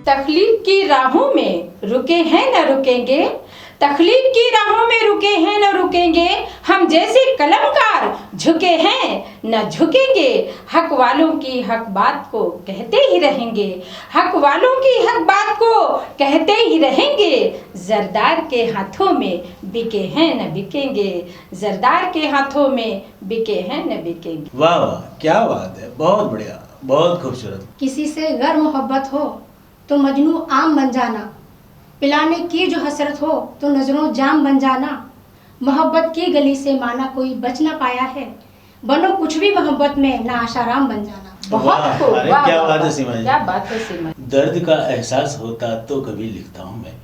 तकलीफ की राहों में रुके हैं न रुकेंगे, तकलीफ की राहों में रुके हैं न रुकेंगे, हम जैसे कलमकार झुके हैं न झुकेंगे, हक वालों की हक बात को कहते ही रहेंगे, हक वालों की हक बात को कहते ही रहेंगे, जरदार के हाथों में बिके हैं न बिकेंगे, जरदार के हाथों में बिके हैं न बिकेंगे। वाह वाह, क्या बात है, बहुत बढ़िया, बहुत खूबसूरत। किसी से गर मोहब्बत हो तो मजनू आम बन जाना, पिलाने की जो हसरत हो तो नजरों जाम बन जाना, मोहब्बत की गली से माना कोई बच ना पाया है, बनो कुछ भी मोहब्बत में ना आशाराम बन जाना। बहुत खूब, अरे वाह, क्या वाह, बात है वाह, सीमा जी। क्या बात है सीमा जी। दर्द का एहसास होता तो कभी लिखता हूँ मैं,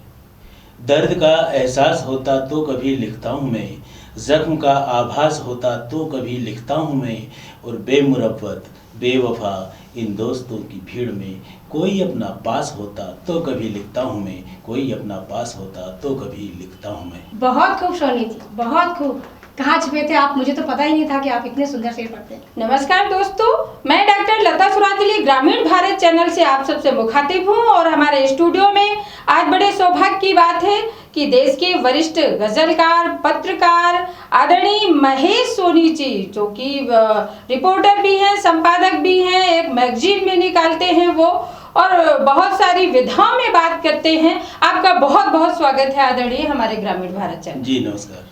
दर्द का एहसास होता तो कभी लिखता हूँ मैं, जख्म का आभास होता तो कभी लिखता हूँ मैं, और बेमुरव्वत बेवफा इन दोस्तों की भीड़ में कोई अपना पास होता तो कभी लिखता हूँ मैं, कोई अपना पास होता तो कभी लिखता हूँ मैं। बहुत खूब सोनी जी, बहुत खूब। कहाँ छुपे थे आप, मुझे तो पता ही नहीं था कि आप इतने सुंदर शेर पढ़ते हैं। नमस्कार दोस्तों, मैं डॉक्टर लता सुरांजलि ग्रामीण भारत चैनल से आप सबसे मुखातिब हूँ और हमारे स्टूडियो में आज बड़े सौभाग्य की बात है कि देश के वरिष्ठ गजलकार पत्रकार आदरणीय महेश सोनी जी, जो कि रिपोर्टर भी हैं, संपादक भी हैं, एक मैगजीन में निकालते हैं वो, और बहुत सारी विधाओं में बात करते हैं। आपका बहुत बहुत स्वागत है आदरणीय हमारे ग्रामीण भारत चैनल। जी नमस्कार।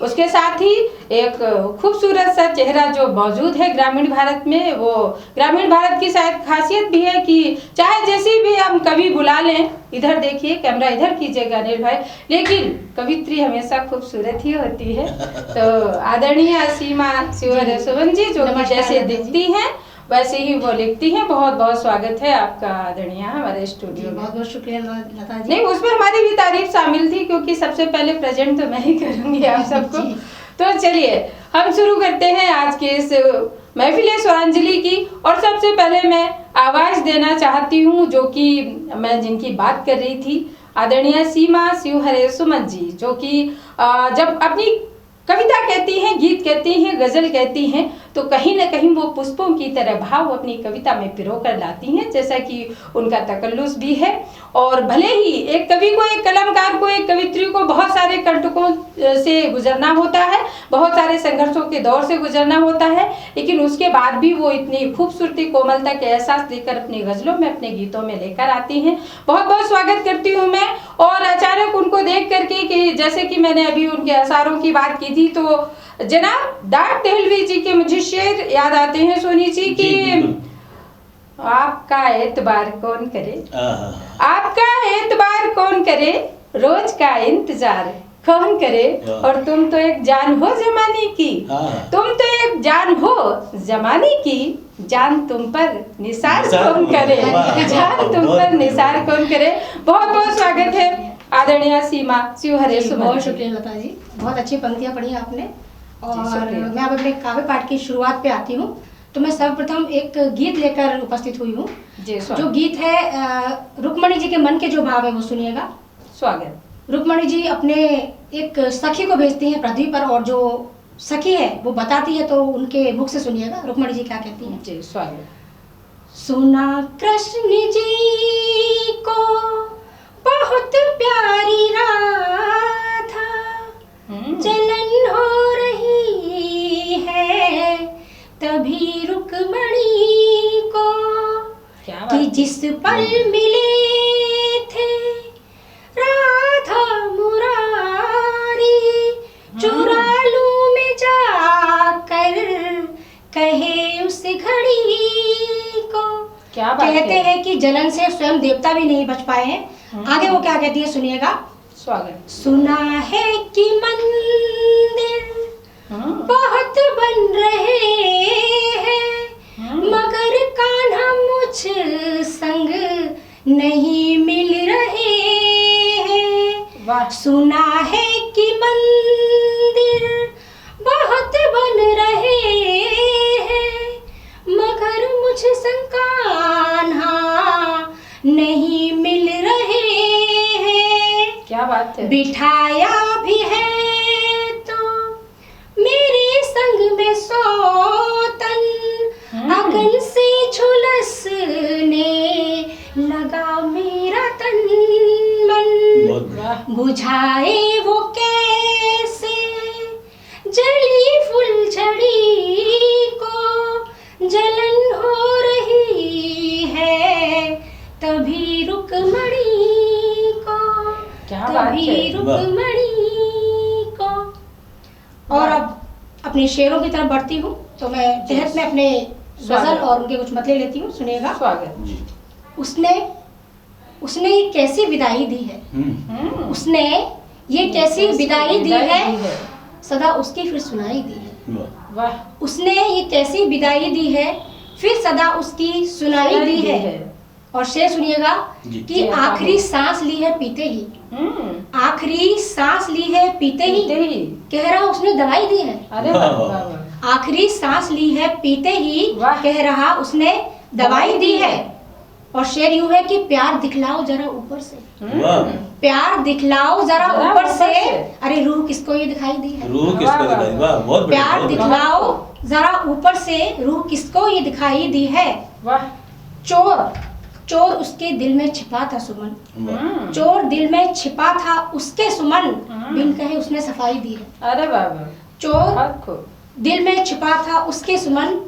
उसके साथ ही एक खूबसूरत सा चेहरा जो मौजूद है ग्रामीण भारत में, वो ग्रामीण भारत की शायद खासियत भी है कि चाहे जैसी भी हम कवि बुला लें, इधर देखिए, कैमरा इधर कीजिएगा अनिल भाई, लेकिन कवित्री हमेशा खूबसूरत ही होती है। तो आदरणीय सीमा शिवहर सुमन जी, जो कि जैसे दिखती हैं वैसे ही वो लिखती हैं। बहुत बहुत स्वागत है आपका आदरणीय हमारे स्टूडियो में। बहुत बहुत शुक्रिया लता जी। नहीं, उसमें हमारी भी तारीफ शामिल थी, क्योंकि सबसे पहले प्रेजेंट तो मैं ही करूंगी आप सबको। तो चलिए हम शुरू करते हैं आज के इस महफिल स्वरांजलि की। और सबसे पहले मैं आवाज देना चाहती हूँ, जो कि मैं जिनकी बात कर रही थी, आदरणीय सीमा शिवहर सुमन जी, जो कि जब अपनी कविता कहती हैं, गीत कहती हैं, गजल कहती हैं, तो कहीं ना कहीं वो पुष्पों की तरह भाव अपनी कविता में पिरो कर लाती हैं, जैसा कि उनका तकल्लुस भी है। और भले ही एक कवि को, एक कलमकार को, एक कवित्री को बहुत सारे कंटकों से गुजरना होता है, बहुत सारे संघर्षों के दौर से गुजरना होता है, लेकिन उसके बाद भी वो इतनी खूबसूरती, कोमलता के एहसास लेकर अपनी गजलों में, अपने गीतों में लेकर आती हैं। बहुत बहुत स्वागत करती हूँ मैं। और अचानक उनको देख करके, कि जैसे कि मैंने अभी उनके असारों की बात की थी, तो जनाब डाक दहलवी जी के मुझे शेर याद आते हैं सोनी जी की, आपका एतबार कौन करे, आपका एतबार कौन करे, रोज का इंतजार कौन करे, और तुम तो एक जान हो जमाने की, तुम तो एक जान हो जमाने की, जान तुम पर निसार कौन करे, जान तुम पर निसार कौन करे। बहुत बहुत स्वागत है आदरणीय सीमा शिवहर सुमन। बहुत शुक्रिया लता जी, बहुत अच्छी पंक्तियां पढ़ी आपने। और मैं अब अपने काव्य पाठ की शुरुआत पे आती हूँ। तो मैं सर्वप्रथम एक गीत लेकर उपस्थित हुई हूँ, जो गीत है रुक्मणी जी के मन के जो भाव है वो सुनिएगा। स्वागत। रुक्मणी जी अपने एक सखी को भेजती हैं पृथ्वी पर, और जो सखी है वो बताती है, तो उनके मुख से सुनिएगा रुक्मणी जी क्या कहती हैं। जी स्वागत। सुना कृष्ण जी को बहुत प्यारी राधा, जलन हो रही है तभी रुक्मणी को, कि जिस पल मिले थे राधा मुरारी, चुरा लूं में जाकर कहे उस घड़ी को। क्या बात कहते हैं कि जलन से स्वयं देवता भी नहीं बच पाए हैं। आगे वो क्या कहती है सुनिएगा। स्वागत। सुना है कि मंदिर बहुत बन रहे हैं, मगर कान्हा मुझ संग नहीं मिल रहे हैं। सुना है कि मंदिर बहुत बन रहे हैं, मगर मुझ संग कान्हा नहीं मिल रहे हैं। क्या बात है। बिठाया भी है तो मेरे संग में सोतन, अगन से झुलसने लगा मेरा वाह। बुझाए वो कैसे जली फुलझड़ी को, जलन हो रही है तभी रुकमणी को, क्या बात तभी है। रुकमणी को। और अब अपने शेरों की तरफ बढ़ती हूँ, तो मैं तहत में अपने गजल और उनके कुछ मतले लेती हूँ, सुनिएगा। स्वागत। जी। उसने ये कैसी विदाई दी है, उसने ये कैसी विदाई दी है, सदा उसकी फिर सुनाई दी है। वाह। वाह। उसने ये कैसी विदाई दी है, फिर सदा उसकी सुनाई दी है। और शेर सुनिएगा जी। कि आखिरी सांस ली है पीते ही, आखिरी सांस ली है पीते ही, कह रहा उसने दवाई दी है। अरे वाह वाह वाह। आखिरी सांस ली है पीते ही, वाह। कह रहा उसने दवाई दी है। और शेर यूं है कि प्यार दिखलाओ जरा ऊपर से, वाह। प्यार दिखलाओ जरा जरा ऊपर ऊपर से, से। अरे रूह किसको ये दिखाई दी है। रूह किसको दिखाई? वाह, बहुत बढ़िया, प्यार बहुत बढ़िया। दिखलाओ जरा ऊपर से, रूह किसको ये दिखाई दी है। वाह। चोर, चोर उसके दिल में छिपा था सुमन, वाह। चोर दिल में छिपा था उसके सुमन, बिन कहे उसने सफाई दी है। अरे वाह वाह। चोर बहुत खूब। दिल में छिपा था उसके सुमन,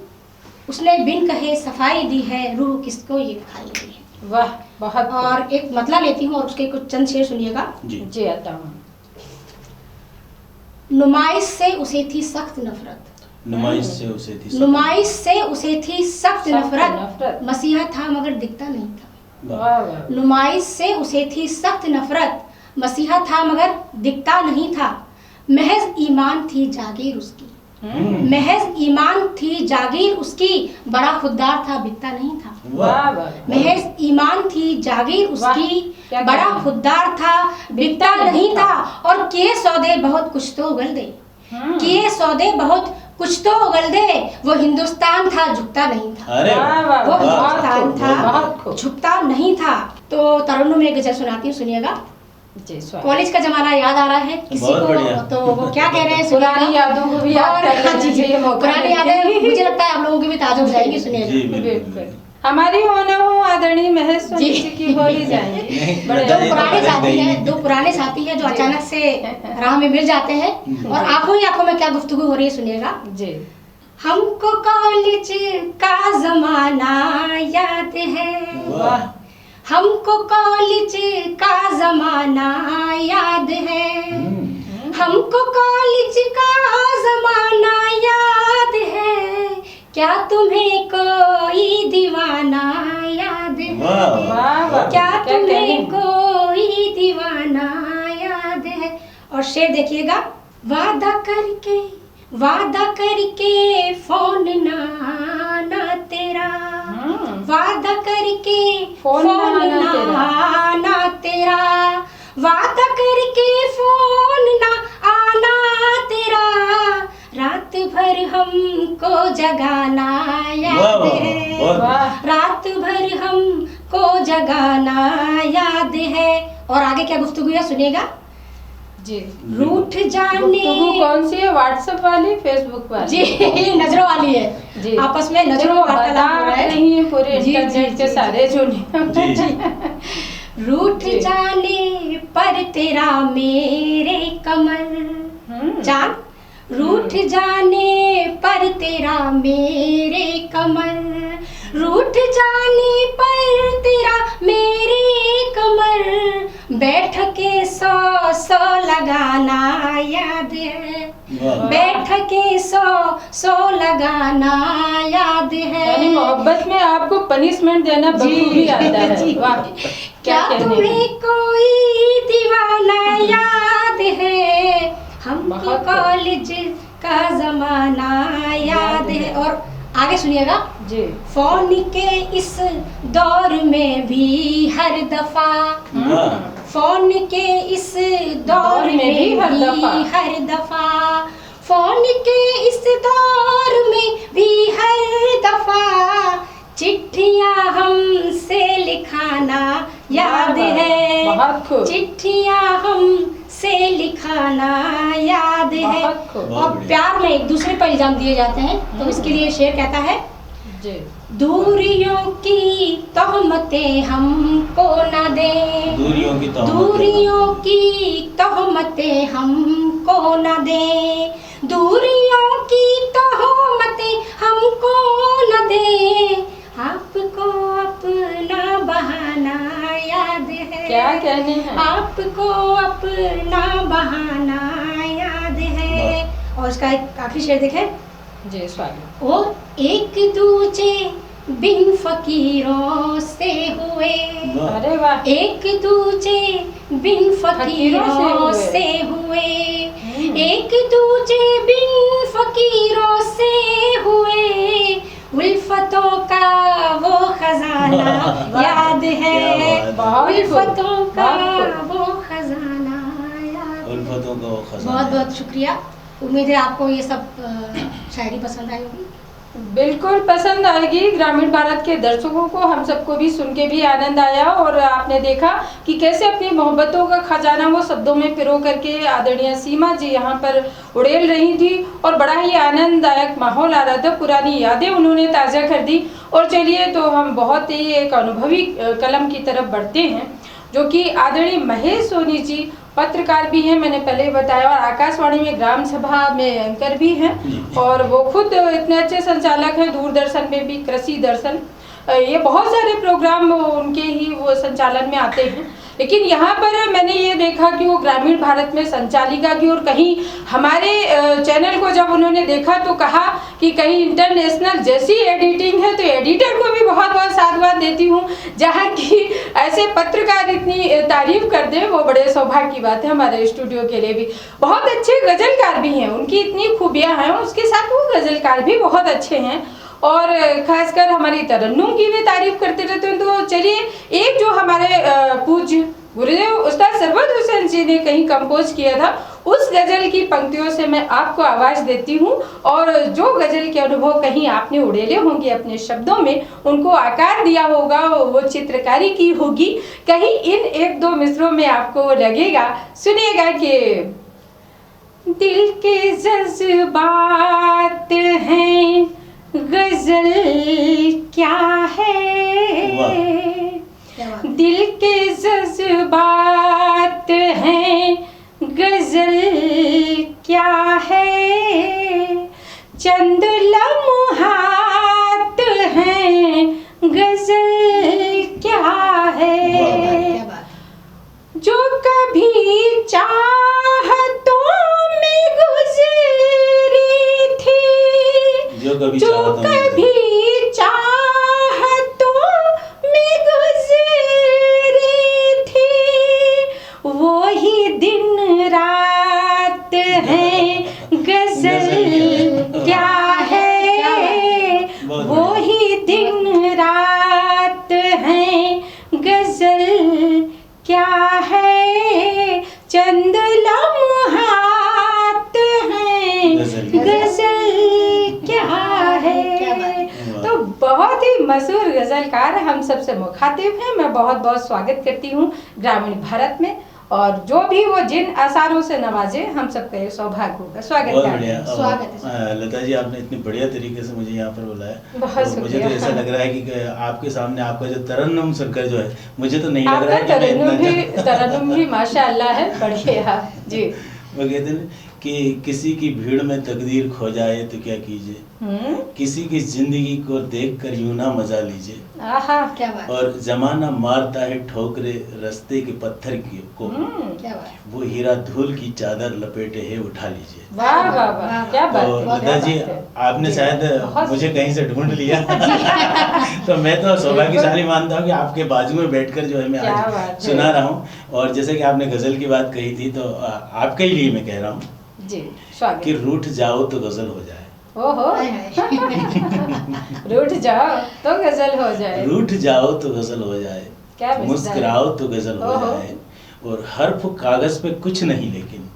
उसने बिन कहे सफाई दी है, रूह किसको ये दिखाई दी है। वाह बहुत खूब। और एक मतला लेती हूँ और उसके कुछ चंद शेर सुनिएगा। जी। जी आता हूँ। नुमाइश से उसे थी सख्त नफरत, नुमाइश से उसे थी नुमाइश से उसे थी सख्त नफरत। नफरत, मसीहा था मगर दिखता नहीं था। वाह वाह। नुमाइश से उसे थी सख्त नफरत, मसीहा था मगर दिखता नहीं था। महज ईमान थी जागीर उसकी, महज ईमान थी जागीर उसकी, बड़ा खुददार था बिकता नहीं था। वाह वाह। महज ईमान थी जागीर उसकी, क्या बड़ा कहना है। खुददार था बिकता नहीं था। और किए सौदे बहुत कुछ तो उगल दे, किए सौदे बहुत कुछ तो उगल दे, वो हिंदुस्तान था झुकता नहीं था। अरे वाह वाह। वो वाह। हिंदुस्तान बहुत था खूब। झुकता नहीं था। तो तरुणों में एक गजल सुनाती हूँ, सुनिएगा। जी स्वागत। कॉलेज का जमाना याद आ रहा है किसी बहुत को, बढ़िया। तो वो क्या कह रहे हैं सुनिएगा। पुरानी यादों को भी याद और करने हाँ जी, दीजिए, मौका पुरानी दीजिए। यादें मुझे लगता है आप लोगों की भी ताजा हो जाएंगी, सुनिएगा। जी बिल्कुल बिल्कुल। बिल्कुल। हमारी हो न हो आदरणीय महेश सोनी जी। जी की हो ही जाएंगी। नहीं, बड़े दो ये तो पुराने बदल साथी गई। हैं, दो पुराने साथी हैं जो जी। अचानक से राह में मिल जाते हैं, और आंखों ही आंखों में क्या गुफ्तगू हो रही है, सुनिएगा। जी। हमको कॉलेज का जमाना याद है, वाह। हमको कॉलेज का जमाना याद है, हमको कॉलेज का जमाना याद है, क्या तुम्हें कोई दीवाना याद है, वाह, वाह, वाह। क्या क्या तुम्हें कहनी? कोई दीवाना याद है। और शेर देखिएगा, वादा करके फोन ना तेरा, वादा करके फोन ना तेरा, वादा करके फोन ना आना तेरा, रात भर हमको जगाना याद वाह, है, बहुत वाह। रात भर हमको जगाना याद है। और आगे क्या गुफ्तगू है, सुनिएगा। जी। रूठ जाने, गुफ्तगू कौन सी है, व्हाट्सएप वाली, फेसबुक वाली? जी नजरों वाली है, जी। आपस में नजरों जो वार्तालाप हो रहा बता है। रही है पूरे जी, इंटरनेट जी, के जी, सारे जो जी। रूठ जी। जाने पर तेरा मेरे कमर, जान रूठ जाने पर तेरा मेरे कमर, रूठ जाने पर तेरा मेरे कमर, बैठ के सौ लगाना याद है, वाह। बैठ के सौ लगाना याद है। यानी मोहब्बत में आपको पनिशमेंट देना बखूबी आता है। जी। वाह। क्या कहने तुम्हें हैं। कोई दीवाना याद है, हमको बहुत कॉलेज का जमाना याद है। और आगे सुनिएगा। जी। फोन के इस दौर में भी हर दफा, वाह। फोन के इस दौर में भी हर दफा, फोन के इस दौर में भी हर दफा, चिट्ठियां हमसे लिखाना याद है, बहुत खूब। चिट्ठियां हमसे लिखाना याद है। बहुत खूब। और प्यार में एक दूसरे पर इल्जाम दिए जाते हैं, तो इसके लिए शेर कहता है, जी। दूरियों की तहमतें हमको न दें, दूरियों की तहमतें दूरियों की तहमतें हमको न दें, दूरियों की तहमतें हमको न दें, आपको अपना बहाना याद है, क्या कहने हैं? आपको अपना बहाना याद है। और उसका एक आखिरी शेर देखें। जी स्वागत। और एक दूजे बिन फकीरों से हुए, अरे वाह। एक दूजे बिन फकीरों से हुए, एक दूजे बिन फकीरों से हुए, उल्फतों का वो खजाना याद है, उल्फतों का वो खजाना याद है। उल्फतों का वो खजाना। बहुत बहुत शुक्रिया। उम्मीद है आपको ये सब शायरी पसंद आई होगी। बिल्कुल पसंद आएगी। ग्रामीण भारत के दर्शकों को, हम सबको भी सुन के भी आनंद आया। और आपने देखा कि कैसे अपनी मोहब्बतों का खजाना वो शब्दों में पिरो करके आदरणीय सीमा जी यहाँ पर उड़ेल रही थी और बड़ा ही आनंददायक माहौल आ रहा था। पुरानी यादें उन्होंने ताज़ा कर दी। और चलिए तो हम बहुत ही एक अनुभवी कलम की तरफ बढ़ते हैं, जो कि आदरणीय महेश सोनी जी पत्रकार भी हैं, मैंने पहले ही बताया, और आकाशवाणी में ग्राम सभा में एंकर भी हैं। और वो खुद इतने अच्छे संचालक हैं, दूरदर्शन में भी कृषि दर्शन, ये बहुत सारे प्रोग्राम उनके ही वो संचालन में आते हैं। लेकिन यहाँ पर मैंने ये देखा कि वो ग्रामीण भारत में संचालिका की, और कहीं हमारे चैनल को जब उन्होंने देखा तो कहा कि कहीं इंटरनेशनल जैसी एडिटिंग है, तो एडिटर को भी बहुत बहुत साधुवाद देती हूँ। जहाँ की ऐसे पत्रकार इतनी तारीफ कर दें, वो बड़े सौभाग्य की बात है हमारे स्टूडियो के लिए भी। बहुत अच्छे गजलकार भी हैं, उनकी इतनी खूबियाँ हैं, उसके साथ वो गजलकार भी बहुत अच्छे हैं। और खासकर हमारी तरन्नुम की भी तारीफ करते रहते हैं। तो चलिए, एक जो हमारे पूज्य गुरुदेव उस्ताद सरवद हुसैन जी ने कहीं कंपोज किया था, उस गजल की पंक्तियों से मैं आपको आवाज देती हूँ। और जो गजल के अनुभव कहीं आपने उड़ेले होंगे अपने शब्दों में, उनको आकार दिया होगा, वो चित्रकारी की होगी, कहीं इन एक दो मिसरों में आपको लगेगा, सुनिएगा कि दिल के जज्बात हैं, गजल क्या है, दिल के जज्बात हैं, गजल क्या है, चंद लम्हात हैं, गजल क्या है, जो कभी चाहतों में गुजरी थी, जो कभी चाहतों में गुजरी थी, वो ही दिन रात है, गजल क्या है, वो ही दिन रात है, गजल क्या है, चंद लम्हात हैं, गजल क्या है। तो बहुत ही मशहूर गजलकार हम सबसे मुखातिब हैं। मैं बहुत बहुत स्वागत करती हूँ ग्रामीण भारत में, और जो भी वो जिन आसारों से नवाजे, हम सबका ये सौभाग्य होगा। स्वागत है। स्वागत है लता जी, आपने इतने बढ़िया तरीके से मुझे यहाँ पर बुलाया। बहुत मुझे तो ऐसा लग रहा है कि आपके सामने आपका जो तरन्नुम सर्कल जो है, मुझे तो नहीं लग रहा है तरन्नुम भी माशाअल्लाह है, बढ़िया जी। वो कहते हैं कि किसी की भीड़ में तकदीर खो जाए तो क्या कीजिए, किसी की जिंदगी को देखकर यूं ना मजा लीजिए, आहा क्या बात, और जमाना मारता है ठोकरे रास्ते के पत्थर को, क्या बात, वो हीरा धूल की चादर लपेटे है उठा लीजिए। वाह वाह वाह, क्या बात। तो लता जी, आपने शायद मुझे कहीं से ढूंढ लिया तो मैं तो सौभाग्यशाली मानता हूँ कि आपके बाजू में बैठकर जो है मैं आज सुना रहा हूँ। और जैसे कि आपने गजल की बात कही थी, तो आपके ही लिए मैं कह रहा हूँ जी, स्वागत। कि रूठ जाओ तो गजल हो जाए, ओहो रूठ जाओ तो गजल हो जाए, रूठ जाओ तो गजल हो जाए, क्या मुस्कुराओ तो गजल हो जाए, और हर्फ कागज पे कुछ नहीं लेकिन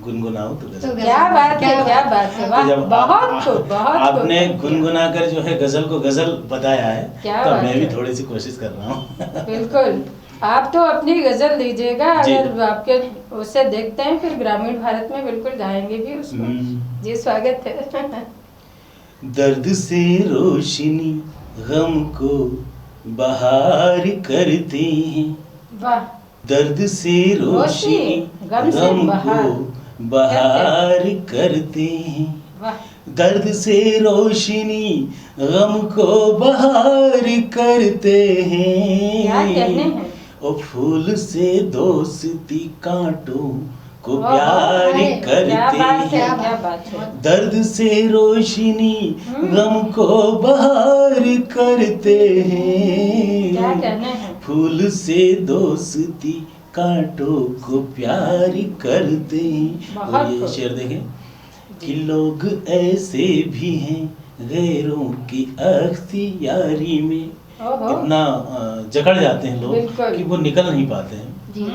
गुनगुनाओ तो गजल। क्या बात है, क्या बात है, वाह, बहुत खूब, बहुत आपने गुनगुना कर जो है गजल को गजल बताया है, तो मैं भी थोड़ी सी कोशिश कर रहा हूँ। बिल्कुल, आप तो अपनी गजल दीजिएगा, अगर आपके उससे देखते हैं फिर ग्रामीण भारत में बिल्कुल गाएंगे भी उसको। जी स्वागत है। दर्द से रोशनी गम को बहार करते हैं, वाह। दर्द से रोशनी गम से गम बहार को बहार करते हैं, वाह। दर्द से रोशनी गम को बहार करते क्या कहने हैं, हैं? और फूल से दोस्ती कांटों को वाह, प्यार वाह, करते क्या बात है, हैं, क्या बात है। दर्द से रोशनी गम को बहार करते क्या हैं, कहने हैं? फूल से दोस्ती कांटों को प्यार करते हैं। बहुत और ये खूब। शेर देखें कि लोग ऐसे भी हैं गैरों की अख्तियारी में, ओहो। इतना जकड़ जाते हैं लोग बिल्कुल। कि वो निकल नहीं पाते हैं। जी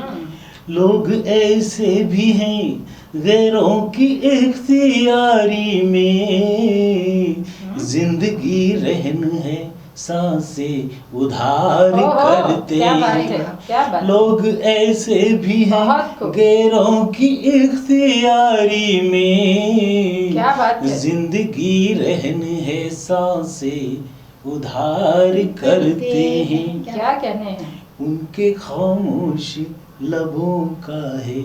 लोग ऐसे भी हैं गैरों की इख्तियारी में, जिंदगी रहन है सांसें उधार ओहो, करते क्या बात हैं, है, क्या बात। लोग ऐसे भी हैं बहुत खूब। गैरों की इख्तियारी में, क्या बात है। जिंदगी रहन है सांसें उधार करते हैं, क्या कहने हैं? उनके खामोश लबों का है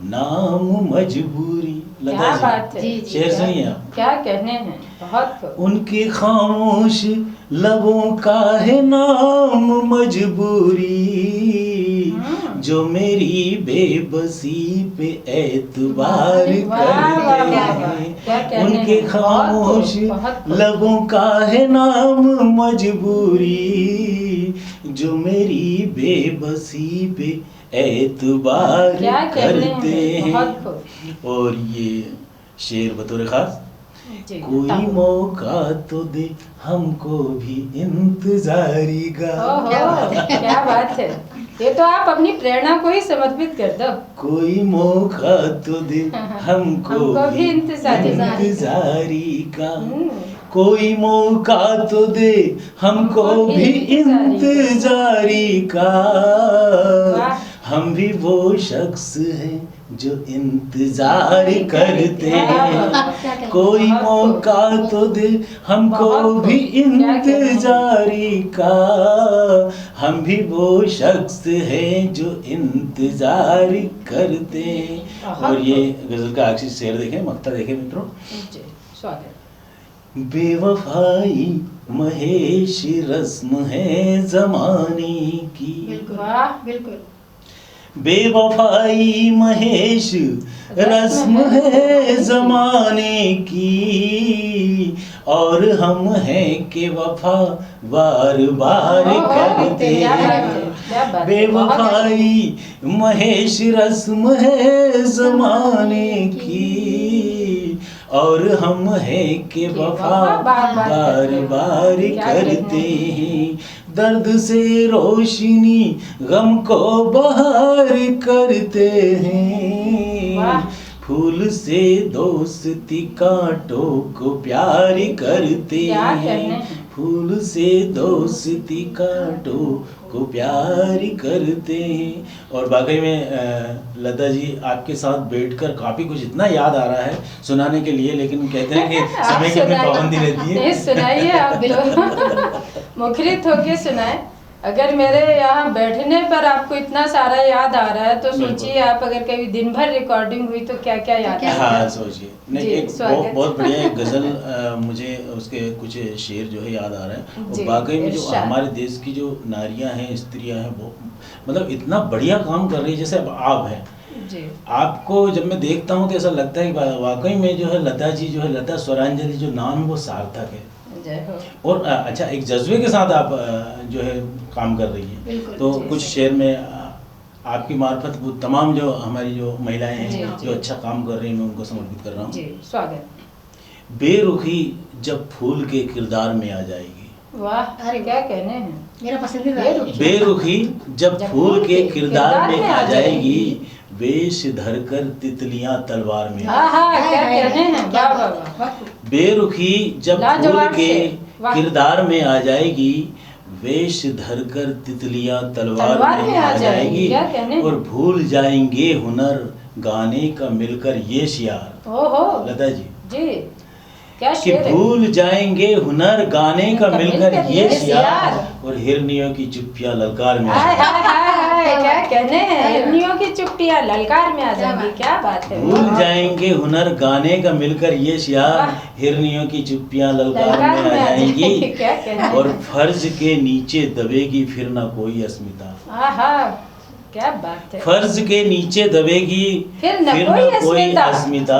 नाम मजबूरी। क्या लता जी, बात है। जी, जी, शेर सुनिए आप। क्या कहने हैं? बहुत खूब। उनके खामोश लबों का है नाम मजबूरी, जो मेरी बेबसी पे एतबार वाह, वाह, वाह, करते वाह। हैं, क्या कहने उनके हैं? खामोश बहुत खूब। लबों का है नाम मजबूरी, जो मेरी बेबसी पे एतबार क्या कहने करते हैं? बहुत हैं। खूब। और ये शेर बतौर खास, जी, कोई बताओ। मौका तो दे हमको भी इंतजारी का। ओहो, क्या बात है। ये तो आप अपनी प्रेरणा को ही समर्पित कर दो। कोई मौका तो दे हमको हमको भी भी इंतजारी का, हम्म, कोई मौका तो दे हमको भी इंतजारी का, वाह। हम भी वो शख्स हैं जो इंतजार करते हैं, कोई मौका तो दे हमको बहुत भी खूब। क्या कहने हैं? इंतजारी का, हम भी वो शख्स हैं जो इंतजार करते हैं। बहुत और ये गजल का आखिरी शेर देखें, मक्ता देखें मित्रों। जी, स्वागत। बेवफाई महेश रस्म है जमाने की, वाह। बिल्कुल बेवफाई महेश रस्म है जमाने की, और हम हैं कि वफा बार बार करते क्या बात है, हैं, क्या बात है। बेवफाई महेश रस्म है जमाने की, और हम हैं कि वफा बार बार करते हैं, दर्द से रोशनी गम को बहार करते हैं, वाह। फूल से दोस्ती कांटों को प्यार करते क्या कहने हैं, हैं? फूल से दोस्ती कांटों को प्यार करते हैं। और वाकई में लता जी आपके साथ बैठकर काफ़ी कुछ इतना याद आ रहा है सुनाने के लिए, लेकिन कहते हैं कि आप समय की अपनी सुनाइए। पाबंदी रहती है। नहीं, सुनाइए आप तो मुखरित होके सुनाए। अगर मेरे यहाँ बैठने पर आपको इतना सारा याद आ रहा है तो बिल्कुल। सोचिए आप अगर कभी दिन भर रिकॉर्डिंग हुई तो क्या क्या याद क्या- आएगा। हाँ सोचिए, नहीं जी, एक स्वागत। बहुत बढ़िया एक गजल मुझे उसके कुछ शेर जो है याद आ रहा है। जी, और वाकई में जो इरशाद। हमारे देश की जो नारियां हैं, स्त्रियां हैं, वो मतलब इतना बढ़िया काम कर रही है। जैसे अब आप हैं, जी, आपको जब मैं देखता हूँ तो ऐसा लगता है कि वाकई में जो है लता जी जो है, लता स्वरांजलि जो नाम है वो सार्थक है। जय हो। और अच्छा एक जज्बे के साथ आप जो है काम कर रही हैं। बिल्कुल, तो जी, कुछ जी। शेर में आपकी मार्फत वो तमाम जो हमारी जो महिलाएं जी, हैं जी। जो अच्छा काम कर रही हैं, मैं उनको समर्पित कर रहा हूँ। जी, स्वागत। बेरुखी जब फूल के किरदार में आ जाएगी, वाह, अरे क्या कहने हैं। मेरा पसंदीदा बेरुखी। बेरुखी जब जब फूल के किरदार में आ जाएगी, जाएगी, वेश धरकर तितलियां तलवार में हाँ हाँ, क्या कहने हैं। वाह वाह वाह। बहुत खूब। बेरुखी जब फूल लाजवाब के शेर, वाह। किरदार में आ जाएगी, वेश धरकर तितलियां तलवार में आ जाएगी, क्या कहने हैं। और भूल जाएंगे हुनर गाने का मिलकर ये शियार। ओहो, लता जी, जी, क्या कि शेर है? भूल जाएंगे हुनर गाने का मिलकर ये शियार शियार। और हिरनियों की चुप्पियां ललकार में आ हाय जाएंगी। हाय हाय हाय, क्या कहने हैं, हिरनियों की चुप्पियां ललकार में आ जाएंगी, क्या बात है। भूल जाएंगे हुनर गाने का मिलकर ये शियार वाह। हिरनियों की चुप्पियां ललकार ललकार में आ जाएंगी क्या कहने हैं। और फर्ज के नीचे दबेगी फिर ना कोई अस्मिता। आहा, क्या बात है। फर्ज के नीचे दबेगी फिर न ना कोई कोई अस्मिता। अस्मिता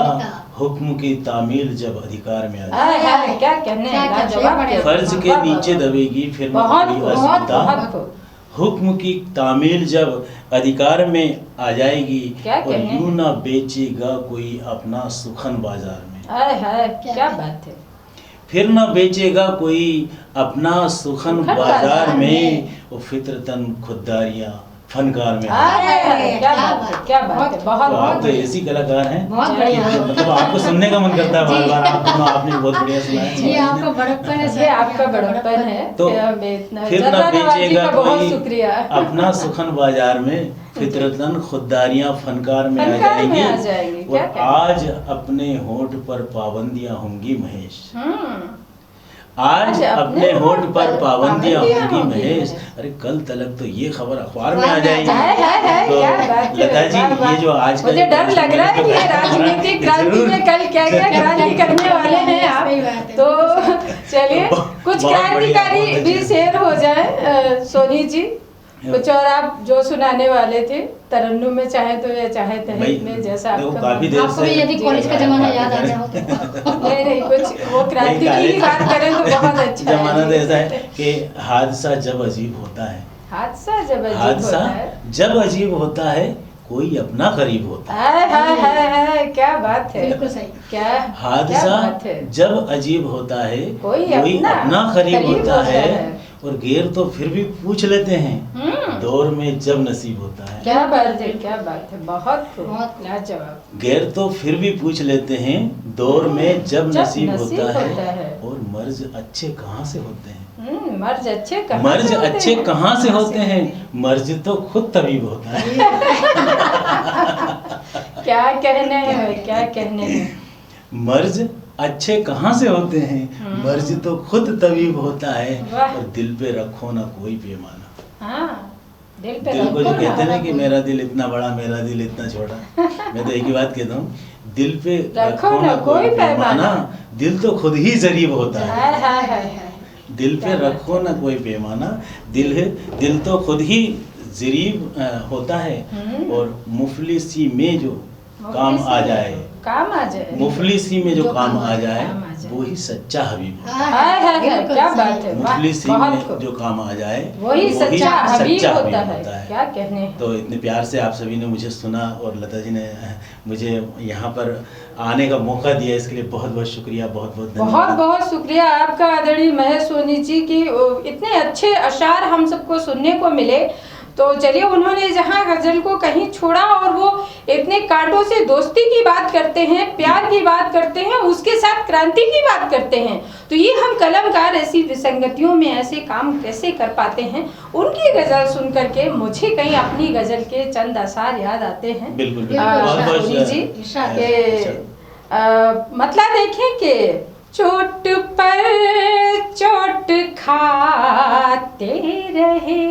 हुक्म की तामील जब अधिकार में आ जाए। हाय हाय, क्या कहने हैं, क्या लाजवाब कहने हैं। क्या- फर्ज के वाह, नीचे वाह, दबेगी फिर ना बहुत कोई बहुत अस्मिता बहुत हुक्म की तामील जब अधिकार में आ जाएगी क्या और कहने यूं ना बेचेगा कोई अपना सुखन बाजार में। हाय हाय, क्या बात है। फिर ना बेचेगा कोई अपना सुखन सुखन बाजार बाजार में वो फित्रतन खुददारियां फनकार में आ हाय जाएगी। हाय हाय, क्या बात है, क्या बात है, बहुत तो आप बहुत तो ऐसी कलाकार हैं बहुत कि बढ़िया। मतलब आपको सुनने का मन करता है बार बार। आपने बहुत बढ़िया सुना ये है। आपका बड़प्पन है सर, ये आपका बड़प्पन है। तो इतना फिर ना जर्रा नवाजी बेचेगा का बहुत कोई शुक्रिया। अपना सुखन बाजार में फितरतन खुददारियां फनकार में आ फनकार में आ जाएंगी जाएंगी, और क्या कहते हैं। आज अपने होठ पर पाबंदियां होंगी महेश। आज आज अपने होठ पर पाबंदियां पाबंदियां होंगी होंगी महेश। महेश। अरे कल तलक तो ये खबर अखबार में आ हाय, जाएगी। हाय हाय हाय, तो क्या बात है। लता जी वाह, वाह। ये जो आज का मुझे जो डर लग रहा है कि ये राजनीतिक क्रांति जरूर- में कल क्या क्या क्रांति करने वाले हैं आप। सही बात है। तो चलिए कुछ बहुत बढ़िया, क्रांतिकारी बहुत भी अच्छे। शेर हो जाए सोनी जी, कुछ और आप जो सुनाने वाले थे तरन्नुम में, चाहे तो या चाहे तहरीर में, जैसा देखो, आपका काफी मन। देर आपको भी से- यदि कॉलेज का जमाना याद आ जाओ तो नहीं नहीं, कुछ वो क्रांति की ही बात करें तो बहुत अच्छा जमाना तो है। ऐसा है कि हादसा जब अजीब होता है, हादसा जब अजीब हादसा होता है। जब अजीब होता है कोई अपना करीब होता है। हाय हाय हाय हाय, क्या बात है, बिल्कुल सही। क्या क्या हादसा बात है। जब अजीब होता है कोई अपना अपना करीब करीब होता होता है है। और गैर तो फिर भी पूछ लेते हैं दौर में जब नसीब होता है। क्या बात है, क्या बात है, बहुत खूब, बहुत लाजवाब। गैर तो फिर भी पूछ लेते हैं दौर में जब जब नसीब नसीब होता होता है है। और मर्ज अच्छे कहाँ से होते हैं। मर्ज अच्छे कहाँ मर्ज से होते अच्छे हैं? कहाँ से होते हैं, मर्ज तो खुद तबीब होता है। क्या कहने हैं, क्या कहने हैं। मर्ज अच्छे कहाँ से होते हैं, मर्ज तो खुद तबीब होता है वाह। और दिल पे रखो ना कोई पैमाना। हाँ, दिल पे दिल को जो रखो कहते हैं ना ना। कि मेरा दिल इतना बड़ा मेरा दिल इतना छोटा, मैं तो एक ही बात कहता हूँ, दिल पे रखो ना कोई पैमाना। दिल तो खुद ही जरीब होता है। हाय हाय हाय हाय। दिल पे क्या बात रखो ना कोई पैमाना, दिल तो खुद ही जरीब होता है और मुफलिसी में जो काम आ जाए, काम आ जाए। मुफलिसी में जो काम आ जाए काम आ जाए। वो ही सच्चा हबीब होता है। हाय हाय हाय, बिल्कुल क्या सही। बात है, वाह, मुफलिसी बहुत में खूब। जो काम आ जाए वही सच्चा हबीब सच्चा होता हबीब है, क्या कहने हैं। तो इतने प्यार से आप सभी ने मुझे सुना और लता जी ने मुझे यहाँ पर आने का मौका दिया, इसके लिए बहुत बहुत शुक्रिया, बहुत बहुत बहुत धन्यवाद। बहुत शुक्रिया आपका आदरणीय महेश सोनी जी की, इतने अच्छे अशार हम सबको सुनने को मिले। तो चलिए, उन्होंने जहाँ गजल को कहीं छोड़ा और वो इतने कांटों से दोस्ती की बात करते हैं, प्यार की बात करते हैं, उसके साथ क्रांति की बात करते हैं, तो ये हम कलमकार ऐसी विसंगतियों में ऐसे काम कैसे कर पाते हैं। उनकी गजल सुन करके मुझे कहीं अपनी गजल के चंद अशार याद आते हैं। बिल्कुल सोनी जी इरशाद। के मतलब देखें कि चोट पर चोट खाते रहे,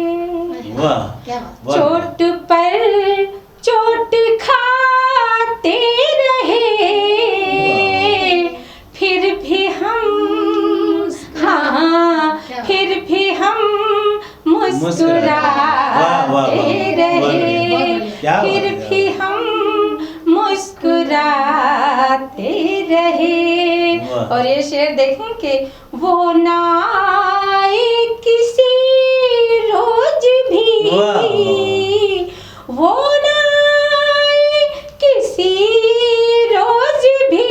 वाह क्या बात। वाह। चोट पर चोट खाते रहे, फिर भी हम, हाँ, फिर भी हम मुस्कुराते वाह, वाह, वाह। रहे, क्या बात फिर है। भी हम मुस्कुराते रहे। वाह। और ये शेर देखें कि वो ना आए किसी रोज भी, वाह। वो ना आए किसी रोज भी,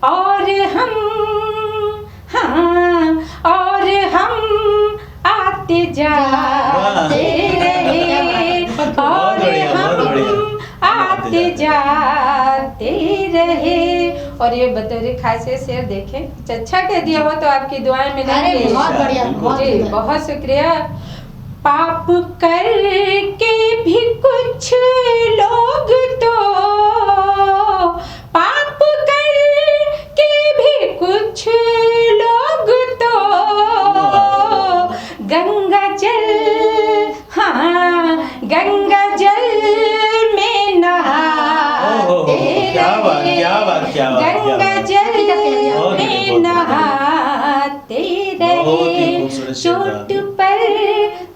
और हम, हाँ, और हम आते जाते रहे, और बढ़िया, बहुत हम बढ़िया। आते जाते रहे। और ये बतौर खास शेर देखें, कुछ अच्छा कह दिया हो तो आपकी दुआएं अरे मिलेंगी। बहुत बढ़िया, बहुत जी, सुंदर। बहुत शुक्रिया। पाप करके भी कुछ लोग तो, पाप करके कुछ लोग तो गंगा जल, हाँ गंगा जल में नहाते रहे, क्या बात गंगा जल में नहाते रहे, चोट पर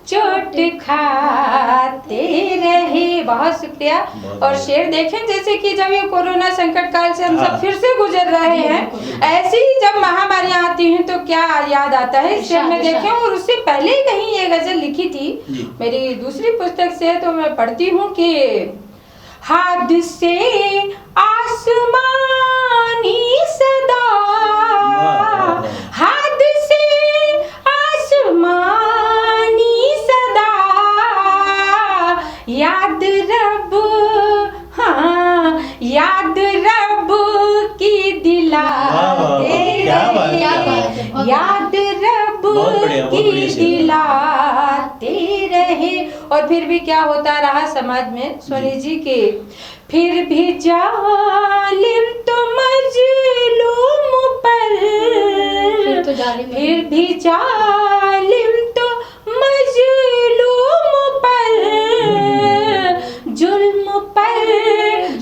चोट खाते रहे। बहुत शुक्रिया। और शेर देखें, जैसे कि जब ये कोरोना संकट काल से हम सब फिर से गुजर रहे हैं, ऐसी ही जब महामारियां आती हैं तो क्या याद आता है इस शेर में देखें। और उससे पहले कहीं ये गजल लिखी थी मेरी दूसरी पुस्तक से, तो मैं पढ़ती हूँ कि हादसे आसमानी सदा, हादसे आसमानी सदा, याद रब, हाँ याद रब की दिलाते रहे, याद रब की दिलाते रहे। और फिर भी क्या होता रहा समाज में, सोनी जी के फिर भी जालिम तो मजलूम पर, फिर भी जालिम तो मजलूम पर, जुल्म पर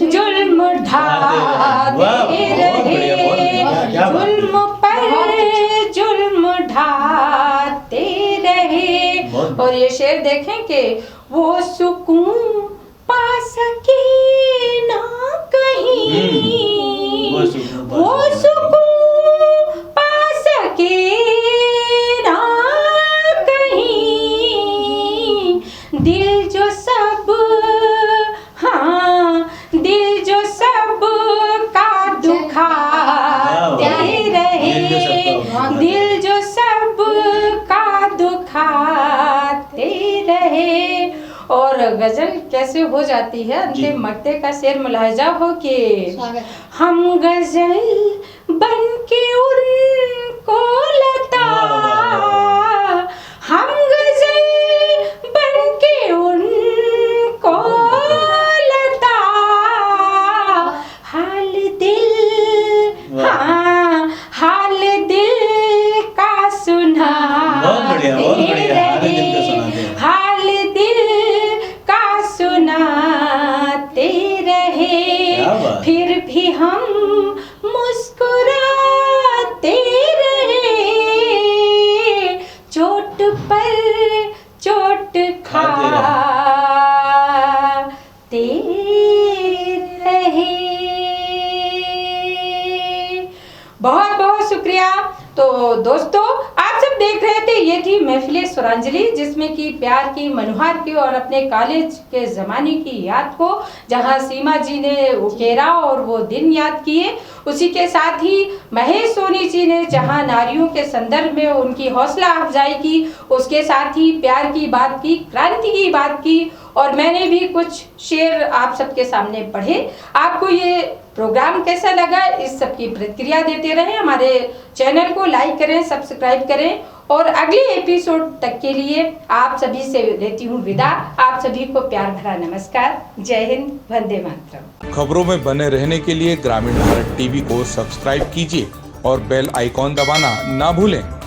जुल्म ढाते रहे, जुल्म पर जुल्म ढाते रहे। और ये शेर देखें कि वो सुकून पा सके ना कहीं, वो सुकून पा सके ना कहीं, दिल जो सब, हाँ दिल जो सब का दुखाते रहे, दिल जो सब का दुखाते रहे। और गजल कैसे हो जाती है, अंतिम मक्ते का शेर मुलाहिजा हो कि हम गजल बन के उनको लता, हम गजल बन के उनको लता, हाल दिल, हाँ हाल दिल का सुना, हाल दिल का सुनाते रहे, फिर भी हम मुस्कुराते रहे, चोट पर चोट खाते रहे। बहुत बहुत शुक्रिया। तो दोस्तों, आप सब देख रहे थे, ये थी महफिले स्वरांजलि, जिसमें कि प्यार की, मनोहर की और अपने कॉलेज के ज़माने की याद को, जहां सीमा जी ने उकेरा और वो दिन याद किए, उसी के साथ ही महेश सोनी जी ने जहां नारियों के संदर्भ में उनकी हौसला अफजाई की, उसके साथ ही प्यार की बात की, क्रांति की बात की, और मैंने भी कुछ शेर आप सबके सामने पढ़े। आपको ये प्रोग्राम कैसा लगा, इस सब की प्रतिक्रिया देते रहें, हमारे चैनल को लाइक करें, सब्सक्राइब करें, और अगले एपिसोड तक के लिए आप सभी से लेती हूँ विदा। आप सभी को प्यार भरा नमस्कार। जय हिंद, वंदे मातरम। खबरों में बने रहने के लिए ग्रामीण भारत टीवी को सब्सक्राइब कीजिए और बेल आइकॉन दबाना ना भूलें।